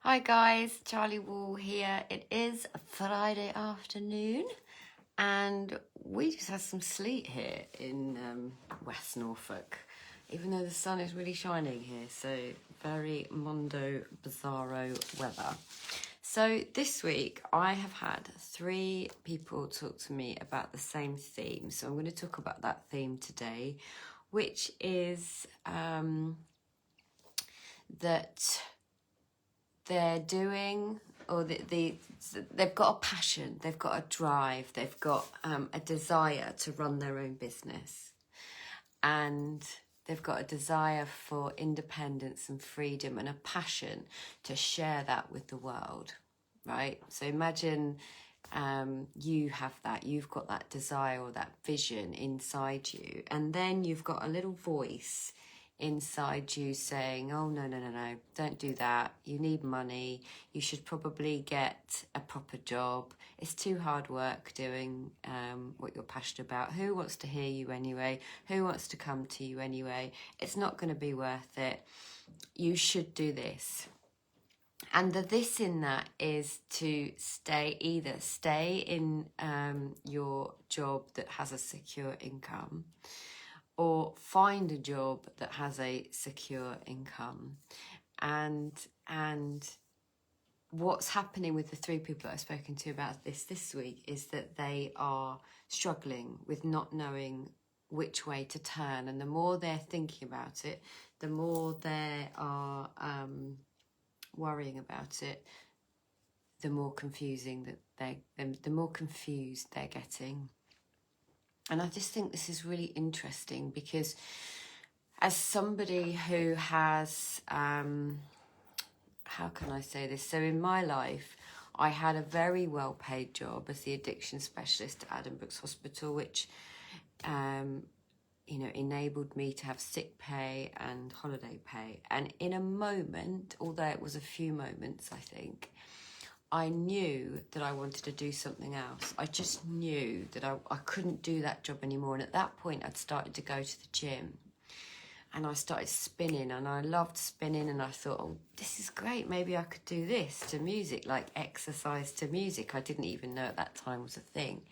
Hi guys, Charlie Wall here. It is a Friday afternoon and we just had some sleet here in West Norfolk, even though the sun is really shining here, so very mondo bizarro weather. So this week I have had 3 people talk to me about the same theme, so I'm going to talk about that theme today, which is that they're doing, or they've got a passion, they've got a drive, they've got a desire to run their own business, and they've got a desire for independence and freedom and a passion to share that with the world, right? So imagine you have that, you've got that desire or that vision inside you, and then you've got a little voice inside you saying, oh, no, don't do that. You need money. You should probably get a proper job. It's too hard work doing what you're passionate about. Who wants to hear you anyway? Who wants to come to you anyway? It's not going to be worth it. You should do this. And the this in that is to stay in your job that has a secure income, or find a job that has a secure income. And what's happening with the 3 people I've spoken to about this week is that they are struggling with not knowing which way to turn. And the more they're thinking about it, the more they are worrying about it, the more confusing that the more confused they're getting. And I just think this is really interesting because as somebody who has, how can I say this? So in my life, I had a very well-paid job as the addiction specialist at Adam Brooks Hospital, which, enabled me to have sick pay and holiday pay. And in a moment, although it was a few moments, I think, I knew that I wanted to do something else. I just knew that I couldn't do that job anymore. And at that point, I'd started to go to the gym. And I started spinning, and I loved spinning. And I thought, oh, this is great. Maybe I could do this to music, like exercise to music. I didn't even know at that time was a thing.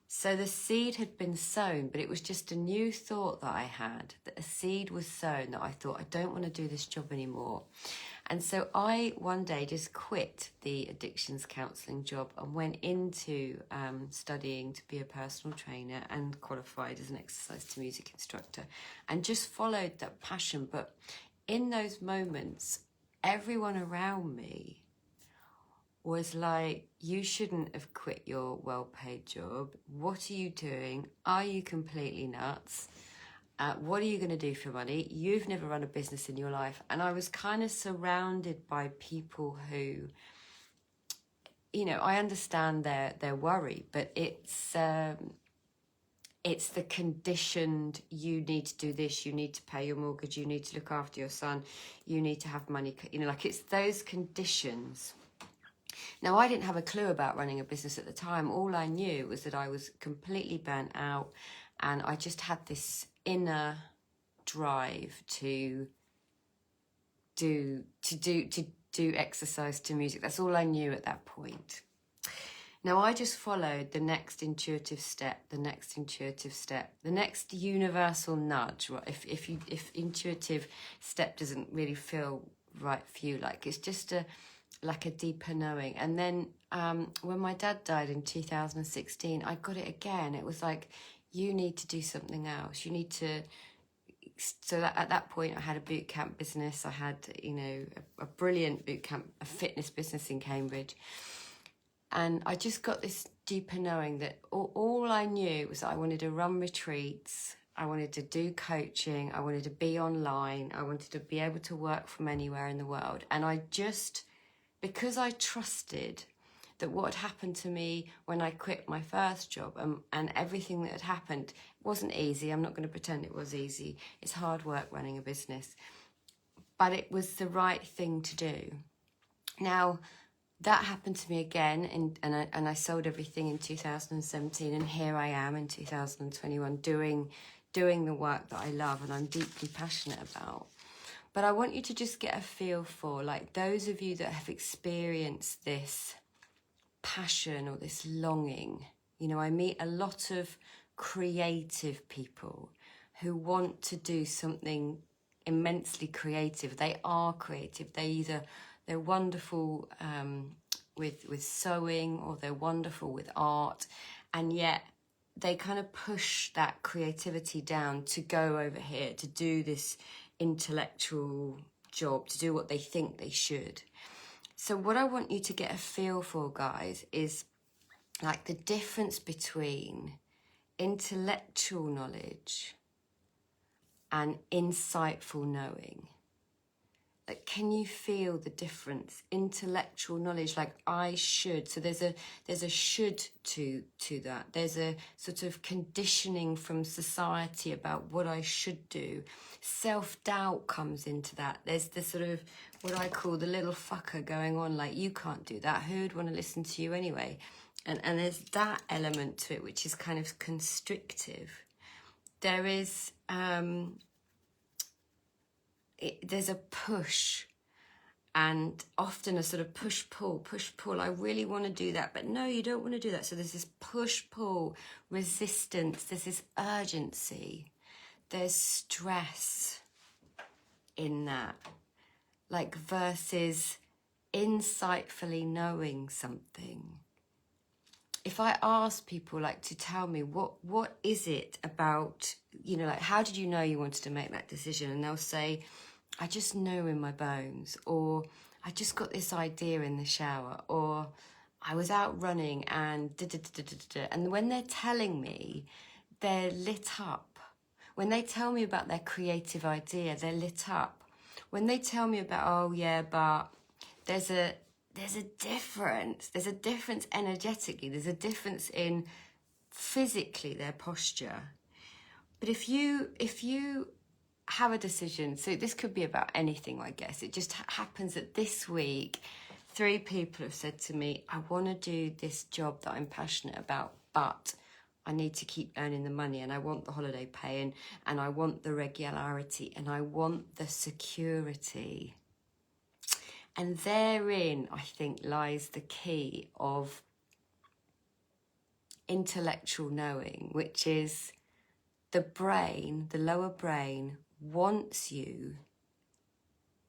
So the seed had been sown, but it was just a new thought that I had, that a seed was sown, that I thought, I don't want to do this job anymore. And so I one day just quit the addictions counselling job and went into studying to be a personal trainer and qualified as an exercise to music instructor, and just followed that passion. But in those moments, everyone around me was like, you shouldn't have quit your well-paid job. What are you doing? Are you completely nuts? What are you going to do for money? You've never run a business in your life. And I was kind of surrounded by people who, I understand their worry, but it's the conditioned, you need to do this, you need to pay your mortgage, you need to look after your son, you need to have money, it's those conditions. Now, I didn't have a clue about running a business at the time. All I knew was that I was completely burnt out, and I just had this inner drive to do exercise to music. That's all I knew at that point. Now, I just followed the next intuitive step, the next universal nudge. Right? If intuitive step doesn't really feel right for you, like it's just like a deeper knowing. And then when my dad died in 2016, I got it again. It was like, you need to do something else. You need to. So that at that point, I had a boot camp business. I had, a brilliant boot camp, a fitness business in Cambridge. And I just got this deeper knowing that all I knew was that I wanted to run retreats. I wanted to do coaching. I wanted to be online. I wanted to be able to work from anywhere in the world. And I just, because I trusted that what had happened to me when I quit my first job and everything that had happened wasn't easy. I'm not going to pretend it was easy. It's hard work running a business. But it was the right thing to do. Now, that happened to me again, and I sold everything in 2017, and here I am in 2021 doing the work that I love and I'm deeply passionate about. But I want you to just get a feel for, like, those of you that have experienced this passion or this longing. You know, I meet a lot of creative people who want to do something immensely creative. They are creative. They're wonderful with sewing, or they're wonderful with art, and yet they kind of push that creativity down to go over here to do this intellectual job, to do what they think they should. So what I want you to get a feel for, guys, is like the difference between intellectual knowledge and insightful knowing. Like, can you feel the difference? Intellectual knowledge, like I should. So there's a should to that. There's a sort of conditioning from society about what I should do. Self-doubt comes into that. There's the sort of what I call the little fucker going on, like, you can't do that. Who'd want to listen to you anyway? And there's that element to it, which is kind of constrictive. There is there's a push, and often a sort of push-pull. I really want to do that, but no, you don't want to do that. So there's this push-pull, resistance, there's this urgency, there's stress in that, like, versus insightfully knowing something. If I ask people, like, to tell me what is it about, you know, like, how did you know you wanted to make that decision? And they'll say, I just know in my bones, or I just got this idea in the shower, or I was out running and da-da-da-da-da-da. And when they're telling me, they're lit up. When they tell me about their creative idea, they're lit up. When they tell me about, oh yeah, but there's a difference. There's a difference energetically. There's a difference in physically their posture. But if you have a decision, so this could be about anything, I guess. It just happens that this week, 3 people have said to me, I want to do this job that I'm passionate about, but I need to keep earning the money, and I want the holiday pay, and I want the regularity, and I want the security. And therein, I think, lies the key of intellectual knowing, which is the brain, the lower brain, wants you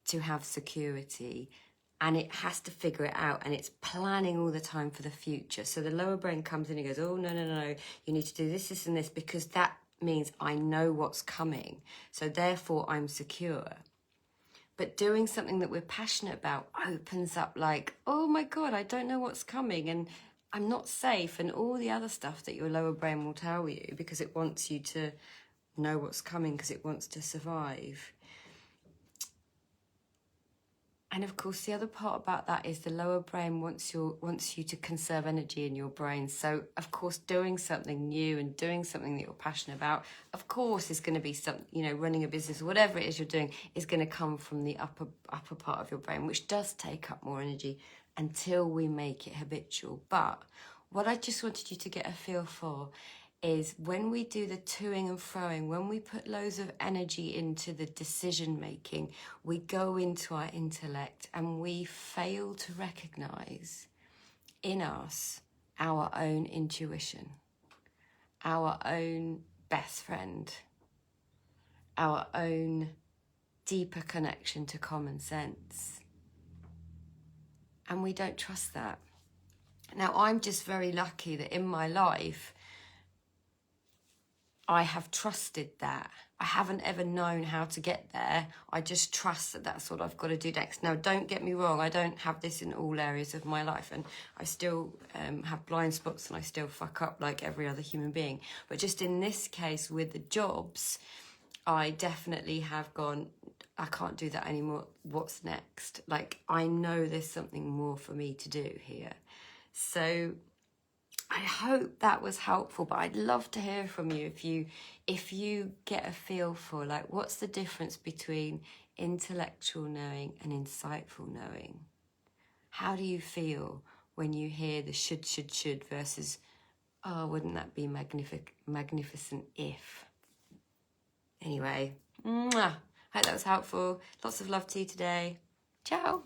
to have security, and it has to figure it out, and it's planning all the time for the future. So the lower brain comes in and goes, oh, no, you need to do this, this, and this, because that means I know what's coming. So therefore, I'm secure. But doing something that we're passionate about opens up, like, oh my God, I don't know what's coming, and I'm not safe, and all the other stuff that your lower brain will tell you, because it wants you to know what's coming, because it wants to survive. And of course, the other part about that is the lower brain wants you to conserve energy in your brain. So of course, doing something new and doing something that you're passionate about, of course, is going to be something, you know, running a business, whatever it is you're doing, is going to come from the upper part of your brain, which does take up more energy until we make it habitual. But what I just wanted you to get a feel for is when we do the toing and froing, when we put loads of energy into the decision making, we go into our intellect and we fail to recognize in us our own intuition, our own best friend, our own deeper connection to common sense. And we don't trust that. Now, I'm just very lucky that in my life, I have trusted that. I haven't ever known how to get there. I just trust that that's what I've got to do next. Now, don't get me wrong. I don't have this in all areas of my life, and I still have blind spots, and I still fuck up like every other human being. But just in this case with the jobs, I definitely have gone, I can't do that anymore. What's next? Like, I know there's something more for me to do here. So I hope that was helpful, but I'd love to hear from you if you get a feel for, like, what's the difference between intellectual knowing and insightful knowing? How do you feel when you hear the should versus, oh, wouldn't that be magnificent if? Anyway, mwah. Hope that was helpful. Lots of love to you today. Ciao.